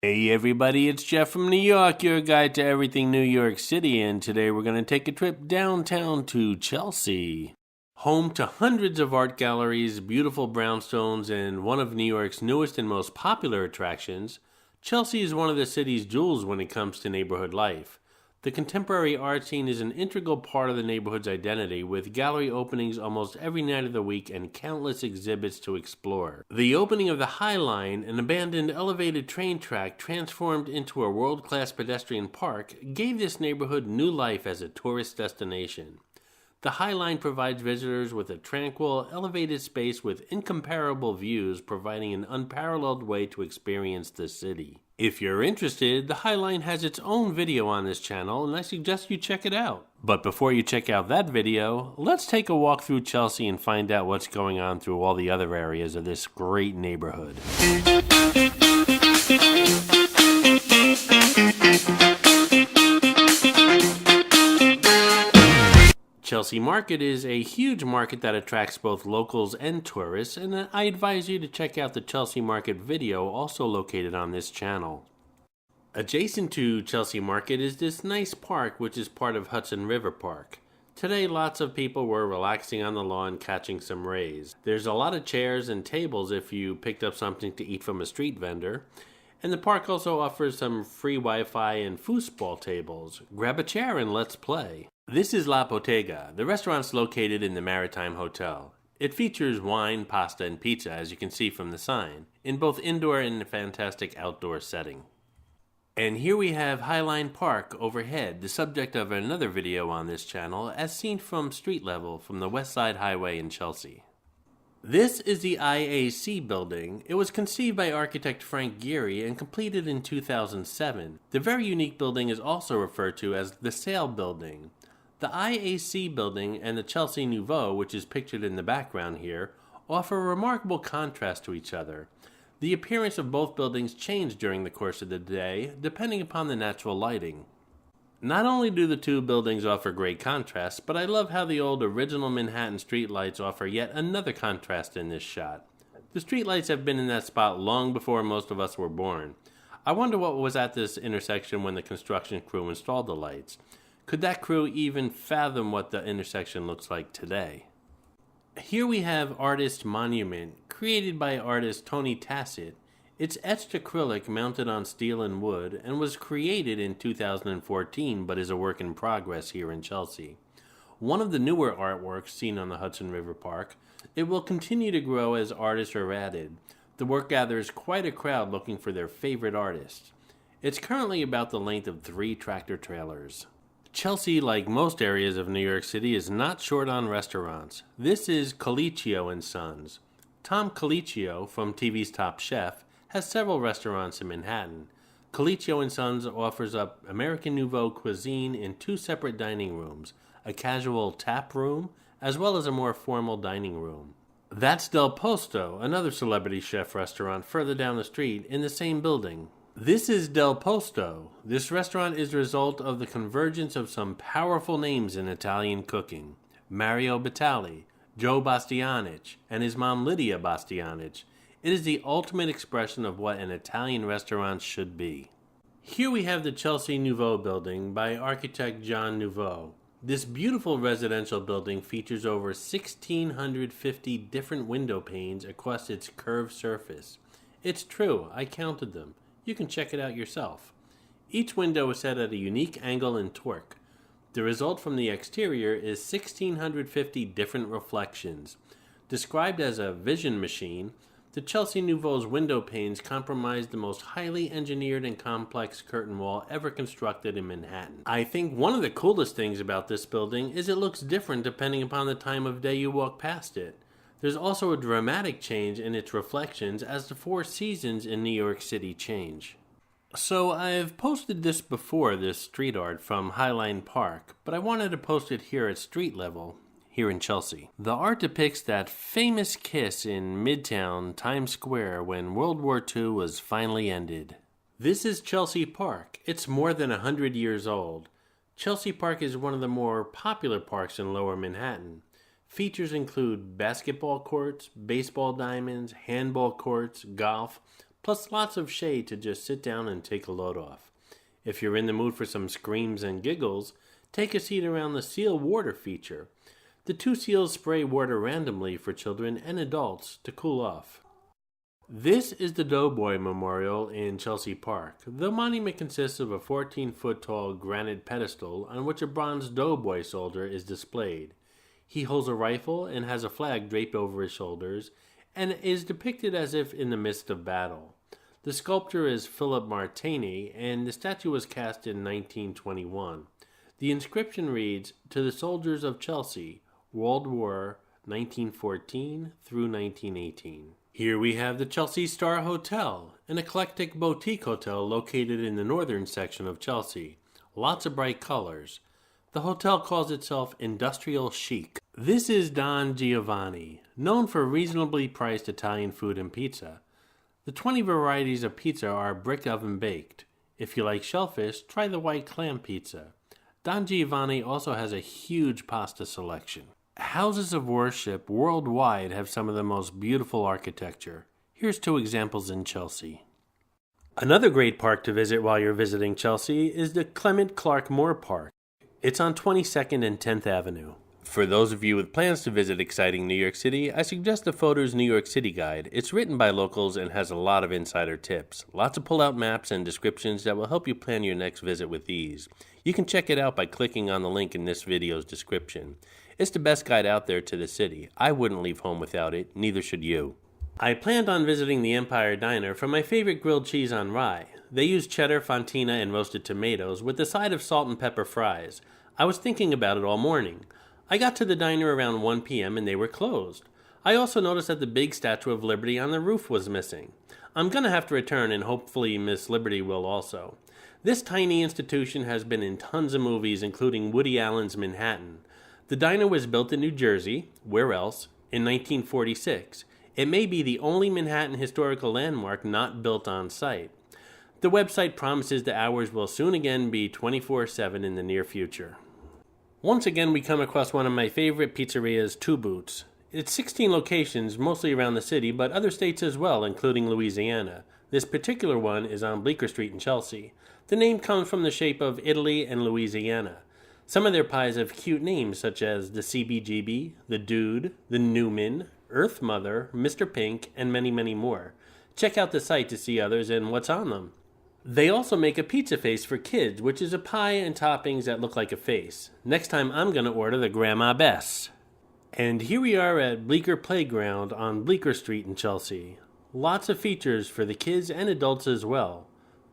Hey everybody, it's Jeff from New York, your guide to everything New York City, and today we're going to take a trip downtown to Chelsea. Home to hundreds of art galleries, beautiful brownstones, and one of New York's newest and most popular attractions, Chelsea is one of the city's jewels when it comes to neighborhood life. The contemporary art scene is an integral part of the neighborhood's identity, with gallery openings almost every night of the week and countless exhibits to explore. The opening of the High Line, an abandoned elevated train track transformed into a world-class pedestrian park, gave this neighborhood new life as a tourist destination. The High Line provides visitors with a tranquil, elevated space with incomparable views, providing an unparalleled way to experience the city. If you're interested, the High Line has its own video on this channel, and I suggest you check it out. But before you check out that video, let's take a walk through Chelsea and find out what's going on through all the other areas of this great neighborhood. Chelsea Market is a huge market that attracts both locals and tourists, and I advise you to check out the Chelsea Market video, also located on this channel. Adjacent to Chelsea Market is this nice park, which is part of Hudson River Park. Today, lots of people were relaxing on the lawn catching some rays. There's a lot of chairs and tables if you picked up something to eat from a street vendor. And the park also offers some free Wi-Fi and foosball tables. Grab a chair and let's play. This is La Bottega. The restaurant's located in the Maritime Hotel. It features wine, pasta, and pizza, as you can see from the sign, in both indoor and a fantastic outdoor setting. And here we have Highline Park overhead, the subject of another video on this channel, as seen from street level from the West Side Highway in Chelsea. This is the IAC building. It was conceived by architect Frank Gehry and completed in 2007. The very unique building is also referred to as the Sale Building. The IAC building and the Chelsea Nouveau, which is pictured in the background here, offer a remarkable contrast to each other. The appearance of both buildings change during the course of the day, depending upon the natural lighting. Not only do the two buildings offer great contrast, but I love how the old original Manhattan streetlights offer yet another contrast in this shot. The streetlights have been in that spot long before most of us were born. I wonder what was at this intersection when the construction crew installed the lights. Could that crew even fathom what the intersection looks like today? Here we have Artist Monument, created by artist Tony Tassett. It's etched acrylic mounted on steel and wood and was created in 2014 but is a work in progress here in Chelsea. One of the newer artworks seen on the Hudson River Park, it will continue to grow as artists are added. The work gathers quite a crowd looking for their favorite artists. It's currently about the length of 3 tractor trailers. Chelsea, like most areas of New York City, is not short on restaurants. This is Colicchio & Sons. Tom Colicchio, from TV's Top Chef, has several restaurants in Manhattan. Colicchio & Sons offers up American Nouveau cuisine in 2 separate dining rooms, a casual tap room, as well as a more formal dining room. That's Del Posto, another celebrity chef restaurant further down the street in the same building. This is Del Posto. This restaurant is the result of the convergence of some powerful names in Italian cooking. Mario Batali, Joe Bastianich, and his mom Lydia Bastianich. It is the ultimate expression of what an Italian restaurant should be. Here we have the Chelsea Nouveau building by architect John Nouveau. This beautiful residential building features over 1,650 different window panes across its curved surface. It's true, I counted them. You can check it out yourself. Each window is set at a unique angle and torque. The result from the exterior is 1,650 different reflections. Described as a vision machine, the Chelsea Nouveau's window panes comprise the most highly engineered and complex curtain wall ever constructed in Manhattan. I think one of the coolest things about this building is it looks different depending upon the time of day you walk past it. There's also a dramatic change in its reflections as the 4 seasons in New York City change. So I've posted this before, this street art from Highline Park, but I wanted to post it here at street level, here in Chelsea. The art depicts that famous kiss in Midtown Times Square when World War II was finally ended. This is Chelsea Park. It's more than 100 years old. Chelsea Park is one of the more popular parks in Lower Manhattan. Features include basketball courts, baseball diamonds, handball courts, golf, plus lots of shade to just sit down and take a load off. If you're in the mood for some screams and giggles, take a seat around the seal water feature. The two seals spray water randomly for children and adults to cool off. This is the Doughboy Memorial in Chelsea Park. The monument consists of a 14-foot-tall granite pedestal on which a bronze doughboy soldier is displayed. He holds a rifle and has a flag draped over his shoulders and is depicted as if in the midst of battle. The sculptor is Philip Martini, and the statue was cast in 1921. The inscription reads, "To the Soldiers of Chelsea, World War 1914 through 1918. Here we have the Chelsea Star Hotel, an eclectic boutique hotel located in the northern section of Chelsea. Lots of bright colors. The hotel calls itself Industrial Chic. This is Don Giovanni, known for reasonably priced Italian food and pizza. The 20 varieties of pizza are brick oven baked. If you like shellfish, try the white clam pizza. Don Giovanni also has a huge pasta selection. Houses of worship worldwide have some of the most beautiful architecture. Here's two examples in Chelsea. Another great park to visit while you're visiting Chelsea is the Clement Clark Moore Park. It's on 22nd and 10th Avenue. For those of you with plans to visit exciting New York City, I suggest the Photos New York City Guide. It's written by locals and has a lot of insider tips. Lots of pull-out maps and descriptions that will help you plan your next visit with ease. You can check it out by clicking on the link in this video's description. It's the best guide out there to the city. I wouldn't leave home without it, neither should you. I planned on visiting the Empire Diner for my favorite grilled cheese on rye. They use cheddar, fontina, and roasted tomatoes with a side of salt and pepper fries. I was thinking about it all morning. I got to the diner around 1 p.m. and they were closed. I also noticed that the big Statue of Liberty on the roof was missing. I'm gonna have to return, and hopefully Miss Liberty will also. This tiny institution has been in tons of movies, including Woody Allen's Manhattan. The diner was built in New Jersey, where else, in 1946. It may be the only Manhattan historical landmark not built on site. The website promises the hours will soon again be 24/7 in the near future. Once again, we come across one of my favorite pizzerias, Two Boots. It's 16 locations, mostly around the city, but other states as well, including Louisiana. This particular one is on Bleecker Street in Chelsea. The name comes from the shape of Italy and Louisiana. Some of their pies have cute names such as the CBGB, the Dude, the Newman, Earth Mother, Mr. Pink, and many, many more. Check out the site to see others and what's on them. They also make a pizza face for kids, which is a pie and toppings that look like a face. Next time I'm going to order the Grandma Bess. And here we are at Bleecker Playground on Bleecker Street in Chelsea. Lots of features for the kids and adults as well.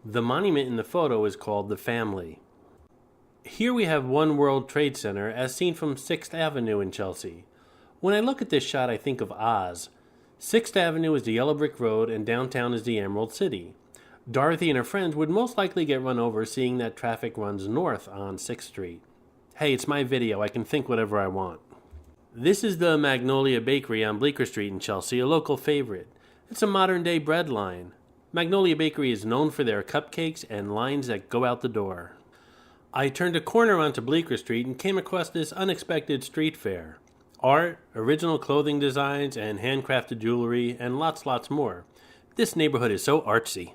The monument in the photo is called The Family. Here we have One World Trade Center as seen from 6th Avenue in Chelsea. When I look at this shot, I think of Oz. 6th Avenue is the yellow brick road and downtown is the Emerald City. Dorothy and her friends would most likely get run over seeing that traffic runs north on 6th Street. Hey, it's my video. I can think whatever I want. This is the Magnolia Bakery on Bleecker Street in Chelsea, a local favorite. It's a modern-day bread line. Magnolia Bakery is known for their cupcakes and lines that go out the door. I turned a corner onto Bleecker Street and came across this unexpected street fair. Art, original clothing designs, and handcrafted jewelry, and lots more. This neighborhood is so artsy.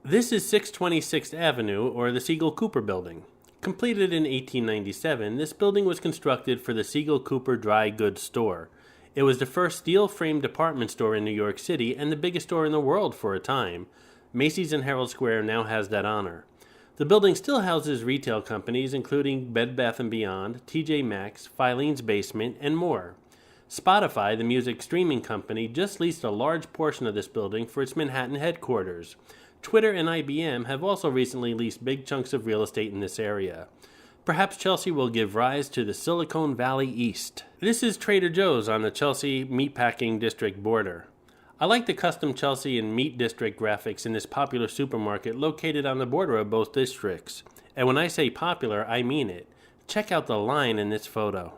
This is 626th Avenue, or the Siegel Cooper Building. Completed in 1897, this building was constructed for the Siegel Cooper Dry Goods Store. It was the first steel-framed department store in New York City and the biggest store in the world for a time. Macy's in Herald Square now has that honor. The building still houses retail companies including Bed Bath & Beyond, TJ Maxx, Filene's Basement, and more. Spotify, the music streaming company, just leased a large portion of this building for its Manhattan headquarters. Twitter and IBM have also recently leased big chunks of real estate in this area. Perhaps Chelsea will give rise to the Silicon Valley East. This is Trader Joe's on the Chelsea Meatpacking District border. I like the custom Chelsea and Meat District graphics in this popular supermarket located on the border of both districts. And when I say popular, I mean it. Check out the line in this photo.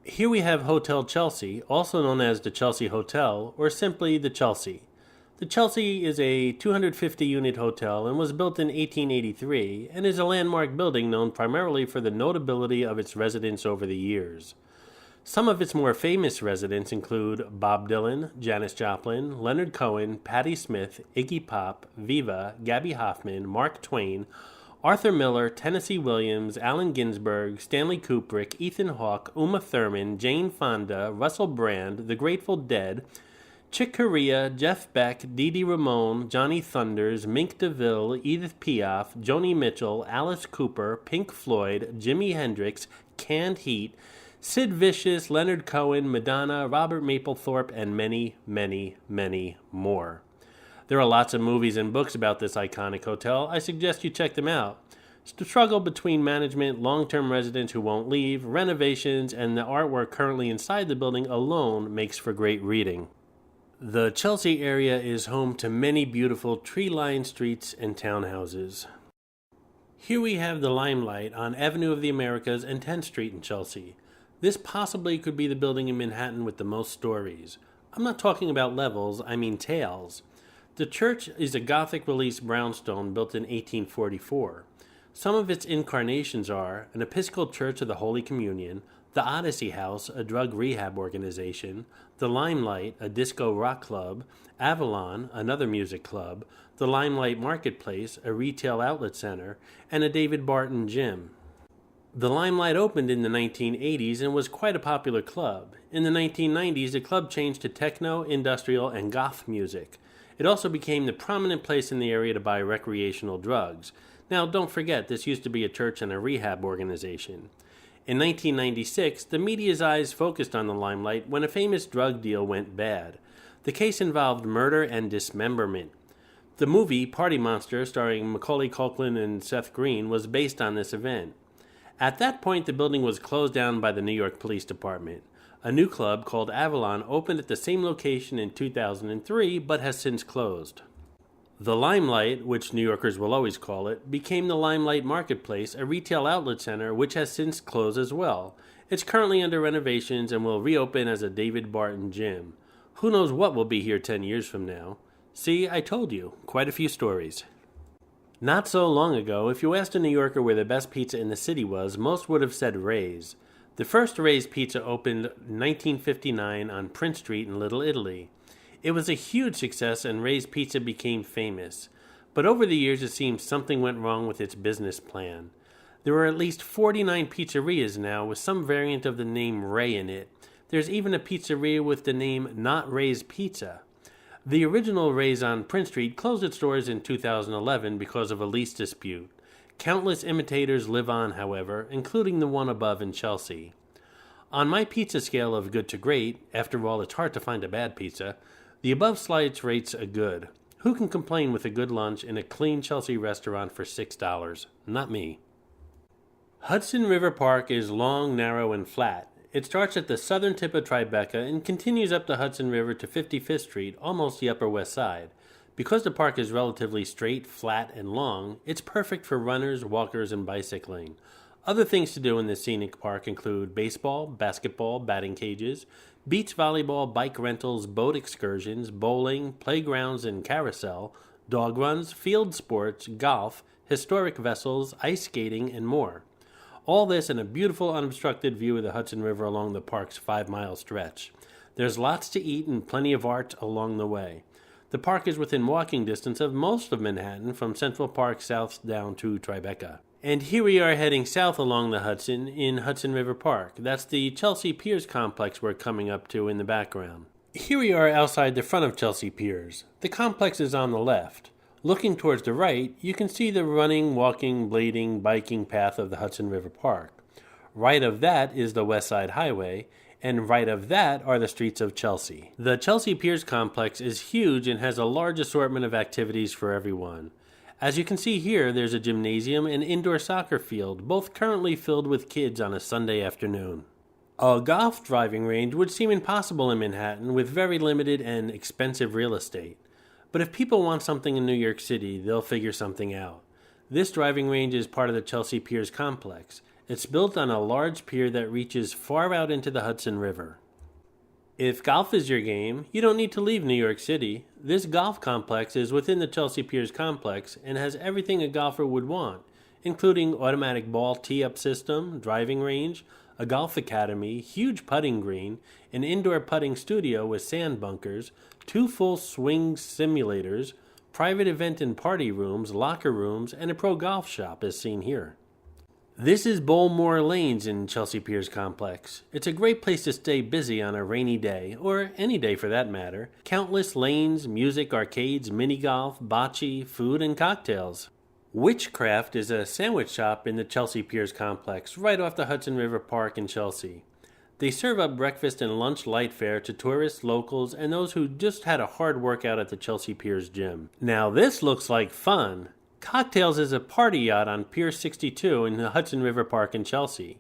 Here we have Hotel Chelsea, also known as the Chelsea Hotel, or simply the Chelsea. The Chelsea is a 250-unit hotel and was built in 1883 and is a landmark building known primarily for the notability of its residents over the years. Some of its more famous residents include Bob Dylan, Janis Joplin, Leonard Cohen, Patti Smith, Iggy Pop, Viva, Gabby Hoffman, Mark Twain, Arthur Miller, Tennessee Williams, Allen Ginsberg, Stanley Kubrick, Ethan Hawke, Uma Thurman, Jane Fonda, Russell Brand, The Grateful Dead, Chick Corea, Jeff Beck, Dee Dee Ramone, Johnny Thunders, Mink DeVille, Edith Piaf, Joni Mitchell, Alice Cooper, Pink Floyd, Jimi Hendrix, Canned Heat, Sid Vicious, Leonard Cohen, Madonna, Robert Mapplethorpe, and many, many, many more. There are lots of movies and books about this iconic hotel. I suggest you check them out. It's the struggle between management, long-term residents who won't leave, renovations, and the artwork currently inside the building alone makes for great reading. The Chelsea area is home to many beautiful tree-lined streets and townhouses. Here we have the Limelight on Avenue of the Americas and 10th Street in Chelsea. This possibly could be the building in Manhattan with the most stories. I'm not talking about levels, I mean tails. The church is a Gothic release brownstone built in 1844. Some of its incarnations are an Episcopal Church of the Holy Communion, the Odyssey House, a drug rehab organization, the Limelight, a disco rock club, Avalon, another music club, the Limelight Marketplace, a retail outlet center, and a David Barton gym. The Limelight opened in the 1980s and was quite a popular club. In the 1990s, the club changed to techno, industrial, and goth music. It also became the prominent place in the area to buy recreational drugs. Now, don't forget, this used to be a church and a rehab organization. In 1996, the media's eyes focused on the Limelight when a famous drug deal went bad. The case involved murder and dismemberment. The movie Party Monster, starring Macaulay Culkin and Seth Green, was based on this event. At that point, the building was closed down by the New York Police Department. A new club called Avalon opened at the same location in 2003, but has since closed. The Limelight, which New Yorkers will always call it, became the Limelight Marketplace, a retail outlet center which has since closed as well. It's currently under renovations and will reopen as a David Barton gym. Who knows what will be here 10 years from now? See, I told you, quite a few stories. Not so long ago, if you asked a New Yorker where the best pizza in the city was, most would have said Ray's. The first Ray's Pizza opened in 1959 on Prince Street in Little Italy. It was a huge success and Ray's Pizza became famous. But over the years it seems something went wrong with its business plan. There are at least 49 pizzerias now with some variant of the name Ray in it. There's even a pizzeria with the name Not Ray's Pizza. The original Ray's on Prince Street closed its doors in 2011 because of a lease dispute. Countless imitators live on, however, including the one above in Chelsea. On my pizza scale of good to great, after all it's hard to find a bad pizza, the above slide rates a good. Who can complain with a good lunch in a clean Chelsea restaurant for $6? Not me. Hudson River Park is long, narrow, and flat. It starts at the southern tip of Tribeca and continues up the Hudson River to 55th Street, almost the Upper West Side. Because the park is relatively straight, flat, and long, it's perfect for runners, walkers, and bicycling. Other things to do in this scenic park include baseball, basketball, batting cages, beach volleyball, bike rentals, boat excursions, bowling, playgrounds and carousel, dog runs, field sports, golf, historic vessels, ice skating, and more. All this in a beautiful unobstructed view of the Hudson River along the park's 5-mile stretch. There's lots to eat and plenty of art along the way. The park is within walking distance of most of Manhattan, from Central Park south down to Tribeca. And here we are heading south along the Hudson in Hudson River Park. That's the Chelsea Piers complex we're coming up to in the background. Here we are outside the front of Chelsea Piers. The complex is on the left. Looking towards the right, you can see the running, walking, blading, biking path of the Hudson River Park. Right of that is the West Side Highway, and right of that are the streets of Chelsea. The Chelsea Piers complex is huge and has a large assortment of activities for everyone. As you can see here, there's a gymnasium and indoor soccer field, both currently filled with kids on a Sunday afternoon. A golf driving range would seem impossible in Manhattan with very limited and expensive real estate. But if people want something in New York City, they'll figure something out. This driving range is part of the Chelsea Piers complex. It's built on a large pier that reaches far out into the Hudson River. If golf is your game, you don't need to leave New York City. This golf complex is within the Chelsea Piers complex and has everything a golfer would want, including automatic ball tee-up system, driving range, a golf academy, huge putting green, an indoor putting studio with sand bunkers, 2 full swing simulators, private event and party rooms, locker rooms, and a pro golf shop as seen here. This is Bowlmore Lanes in Chelsea Piers Complex. It's a great place to stay busy on a rainy day, or any day for that matter. Countless lanes, music, arcades, mini golf, bocce, food, and cocktails. Witchcraft is a sandwich shop in the Chelsea Piers Complex, right off the Hudson River Park in Chelsea. They serve up breakfast and lunch light fare to tourists, locals, and those who just had a hard workout at the Chelsea Piers gym. Now this looks like fun. Cocktails is a party yacht on Pier 62 in the Hudson River Park in Chelsea.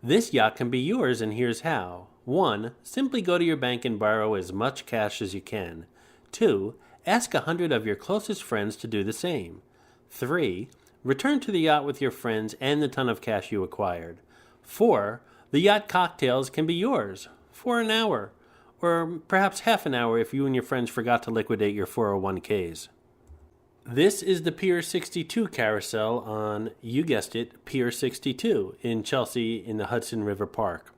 This yacht can be yours, and here's how. 1. Simply go to your bank and borrow as much cash as you can. 2. Ask 100 of your closest friends to do the same. 3. Return to the yacht with your friends and the ton of cash you acquired. 4. The yacht cocktails can be yours for an hour, or perhaps half an hour if you and your friends forgot to liquidate your 401ks. This is the Pier 62 carousel on, you guessed it, Pier 62 in Chelsea in the Hudson River Park.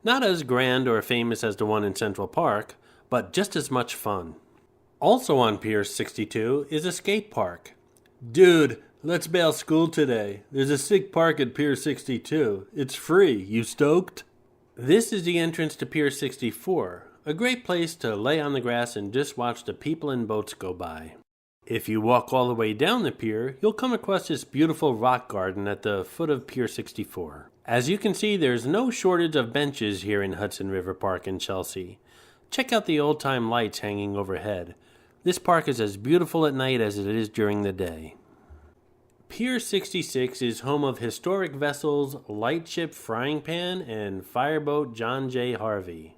Not as grand or famous as the one in Central Park, but just as much fun. Also on Pier 62 is a skate park. Dude, let's bail school today. There's a sick park at Pier 62. It's free. You stoked? This is the entrance to Pier 64, a great place to lay on the grass and just watch the people and boats go by. If you walk all the way down the pier, you'll come across this beautiful rock garden at the foot of Pier 64. As you can see, there's no shortage of benches here in Hudson River Park in Chelsea. Check out the old-time lights hanging overhead. This park is as beautiful at night as it is during the day. Pier 66 is home of historic vessels Lightship Frying Pan and Fireboat John J. Harvey.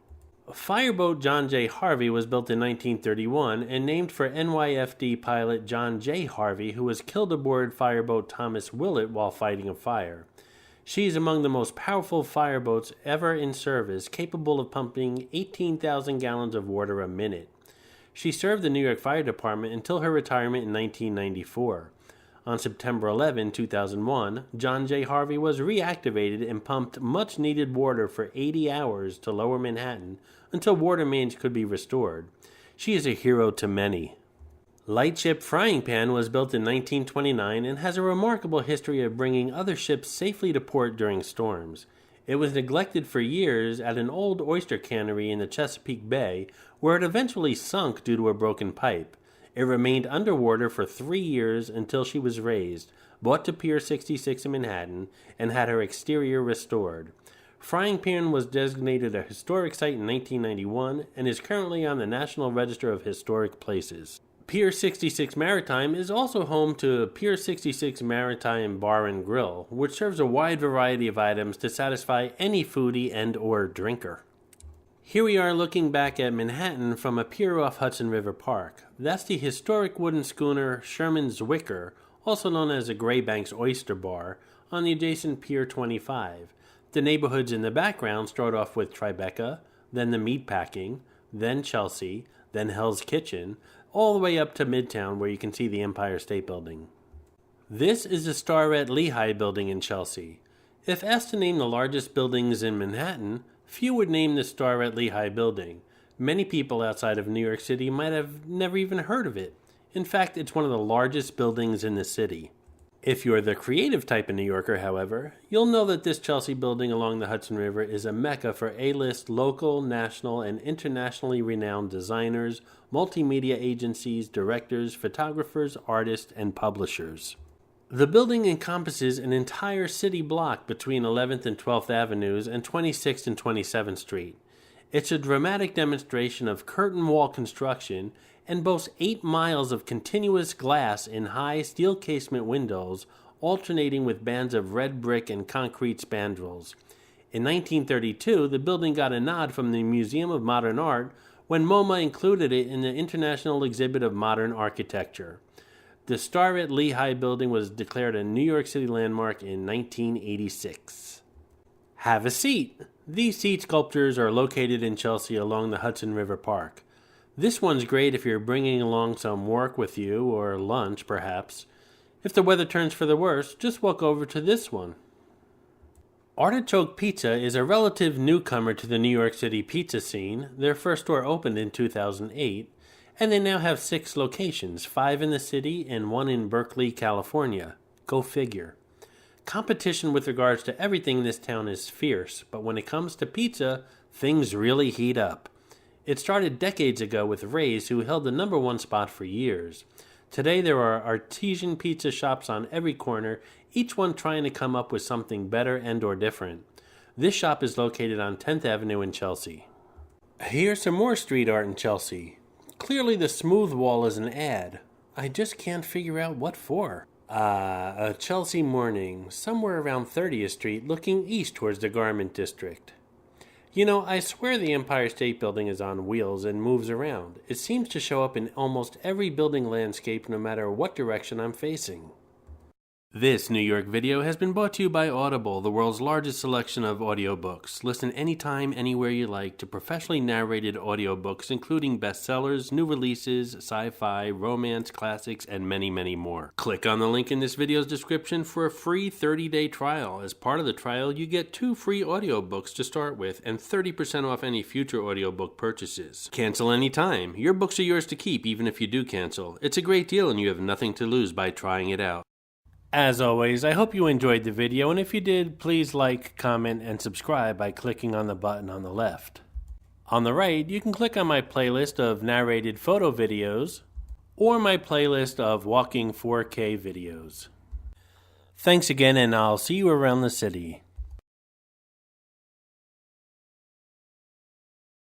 Fireboat John J. Harvey was built in 1931 and named for NYFD pilot John J. Harvey, who was killed aboard Fireboat Thomas Willett while fighting a fire. She is among the most powerful fireboats ever in service, capable of pumping 18,000 gallons of water a minute. She served the New York Fire Department until her retirement in 1994. On September 11, 2001, John J. Harvey was reactivated and pumped much-needed water for 80 hours to Lower Manhattan until water mains could be restored. She is a hero to many. Lightship Frying Pan was built in 1929 and has a remarkable history of bringing other ships safely to port during storms. It was neglected for years at an old oyster cannery in the Chesapeake Bay, where it eventually sunk due to a broken pipe. It remained underwater for 3 years until she was raised, brought to Pier 66 in Manhattan, and had her exterior restored. Frying Pan was designated a historic site in 1991 and is currently on the National Register of Historic Places. Pier 66 Maritime is also home to Pier 66 Maritime Bar and Grill, which serves a wide variety of items to satisfy any foodie and or drinker. Here we are looking back at Manhattan from a pier off Hudson River Park. That's the historic wooden schooner Sherman's Wicker, also known as the Graybanks Oyster Bar, on the adjacent Pier 25. The neighborhoods in the background start off with Tribeca, then the Meatpacking, then Chelsea, then Hell's Kitchen, all the way up to Midtown where you can see the Empire State Building. This is the Starrett Lehigh Building in Chelsea. If asked to name the largest buildings in Manhattan, few would name the Starrett Lehigh Building. Many people outside of New York City might have never even heard of it. In fact, it's one of the largest buildings in the city. If you're the creative type of New Yorker, however, you'll know that this Chelsea building along the Hudson River is a mecca for A-list local, national, and internationally renowned designers, multimedia agencies, directors, photographers, artists, and publishers. The building encompasses an entire city block between 11th and 12th Avenues and 26th and 27th Street. It's a dramatic demonstration of curtain wall construction and boasts 8 miles of continuous glass in high steel casement windows, alternating with bands of red brick and concrete spandrels. In 1932, the building got a nod from the Museum of Modern Art when MoMA included it in the International Exhibit of Modern Architecture. The Starrett Lehigh Building was declared a New York City landmark in 1986. Have a seat! These seat sculptures are located in Chelsea along the Hudson River Park. This one's great if you're bringing along some work with you, or lunch perhaps. If the weather turns for the worse, just walk over to this one. Artichoke Pizza is a relative newcomer to the New York City pizza scene. Their first store opened in 2008, and they now have 6 locations, 5 in the city and 1 in Berkeley, California. Go figure. Competition with regards to everything in this town is fierce, but when it comes to pizza, things really heat up. It started decades ago with Ray's, who held the #1 spot for years. Today there are artisan pizza shops on every corner, each one trying to come up with something better and or different. This shop is located on 10th Avenue in Chelsea. Here's some more street art in Chelsea. Clearly the smooth wall is an ad. I just can't figure out what for. A Chelsea morning, somewhere around 30th Street, looking east towards the Garment District. You know, I swear the Empire State Building is on wheels and moves around. It seems to show up in almost every building landscape no matter what direction I'm facing. This New York video has been brought to you by Audible, the world's largest selection of audiobooks. Listen anytime, anywhere you like to professionally narrated audiobooks, including bestsellers, new releases, sci-fi, romance, classics, and many, many more. Click on the link in this video's description for a free 30-day trial. As part of the trial, you get 2 free audiobooks to start with and 30% off any future audiobook purchases. Cancel anytime. Your books are yours to keep even if you do cancel. It's a great deal and you have nothing to lose by trying it out. As always, I hope you enjoyed the video, and if you did, please like, comment, and subscribe by clicking on the button on the left. On the right, you can click on my playlist of narrated photo videos or my playlist of walking 4K videos. Thanks again, and I'll see you around the city.